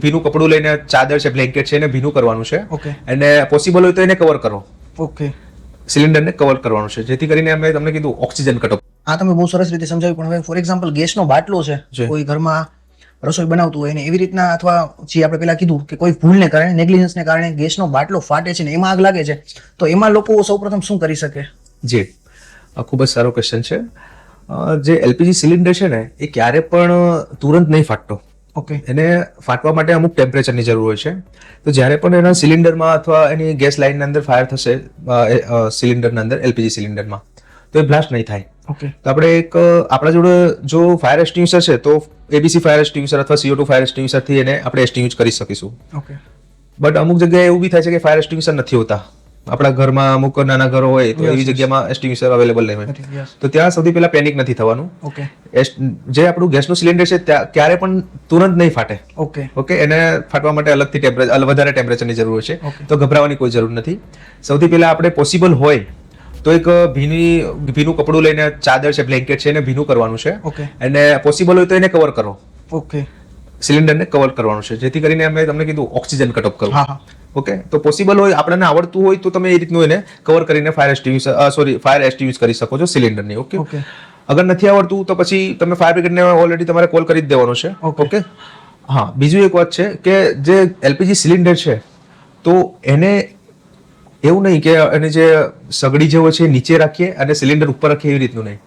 ભીનું કપડું લઈને ચાદર છે, બ્લેન્કેટ છે, એને ભીનું કરવાનું છે. ઓકે. અને પોસિબલ હોય તો એને કવર કરો, ઓકે. સિલિન્ડરને કવર કરવાનું છે, જેથી કરીને અમે તમને કીધું ઓક્સિજન કટ ઓફ. આ તમે બહુ સરસ રીતે સમજાવ્યું, પણ હવે ફોર એક્ઝામ્પલ ગેસનો બાટલો છે, જી. કોઈ ઘરમાં રસોઈ બનાવતું હોય ને એવી રીતના, અથવા જે આપણે પેલા કીધું કે કોઈ ભૂલને કારણે, નેગ્લિજન્સને કારણે ગેસનો બાટલો ફાટે છે ને એમાં આગ લાગે છે, તો એમાં લોકો સૌપ્રથમ શું કરી શકે? જી, આ ખૂબ જ સારો ક્વેશ્ચન છે. જે એલપીજી સિલિન્ડર છે ને, એ ક્યારે પણ તુરંત નહીં ફાટતો. ઓકે. એને ફાટવા માટે અમુક ટેમ્પરેચરની જરૂર હોય છે. તો જ્યારે પણ એના સિલિન્ડરમાં અથવા એની ગેસ લાઇનની અંદર ફાયર થશે, સિલિન્ડરના અંદર, એલપીજી સિલિન્ડરમાં, તો એ બ્લાસ્ટ નહીં થાય. ઓકે. તો આપણે આપણા જોડે જો ફાયર એક્સટિંગ્યુશર છે, તો એબીસી ફાયર એક્સટિંગ્યુશર અથવા CO2 ફાયર એક્સટિંગ્યુશરથી એને આપણે એક્સટિંગ્યુશ કરી શકીશું. ઓકે. બટ અમુક જગ્યાએ એવું બી થાય છે કે ફાયર એક્સટિંગ્યુશર નથી હોતા. આપણા ઘરમાં અમુક નાના ઘરો હોય તો એવી જગ્યામાં એક્સટિંગ્યુશર અવેલેબલ નહીં હોય. તો ત્યાં સૌથી પહેલા પેનિક નથી થવાનું. ઓકે. જે આપણું ગેસનું સિલિન્ડર છે ક્યારે પણ તુરંત નહીં ફાટે. ઓકે. ઓકે. એને ફાટવા માટે અલગથી વધારે ટેમ્પરેચરની જરૂર છે. ઓકે. તો ગભરાવાની કોઈ જરૂર નથી. સૌથી પહેલા આપણે પોસિબલ હોય તો એક ભીનું કપડું લઈને ચાદર છે, બ્લેન્કેટ છે, એને ભીનું કરવાનું છે. ઓકે. અને પોસિબલ હોય તો એને કવર કરો, ઓકે. સિલિન્ડરને કવર કરવાનું છે, જેથી કરીને અમે તમને કીધું ઓક્સિજન કટ ઓફ કરો. હા હા. ઓકે. તો પોસિબલ હોય, આપણને આવડતું હોય તો તમે એ રીતનું એને કવર કરીને ફાયર એક્સટિંગ્યુશ કરી શકો છો સિલિન્ડરની. ઓકે. ઓકે. અગર નથી આવડતું તો પછી તમે ફાયર બ્રિગેડને ઓલરેડી તમારે કોલ કરી જ દેવાનો છે. ઓકે. હા, બીજું એક વાત છે કે જે એલપીજી સિલિન્ડર છે, તો એને એવું નહીં કે એને જે સગડી જેવો છે નીચે રાખીએ અને સિલિન્ડર ઉપર રાખીએ, એવી રીતનું નહીં.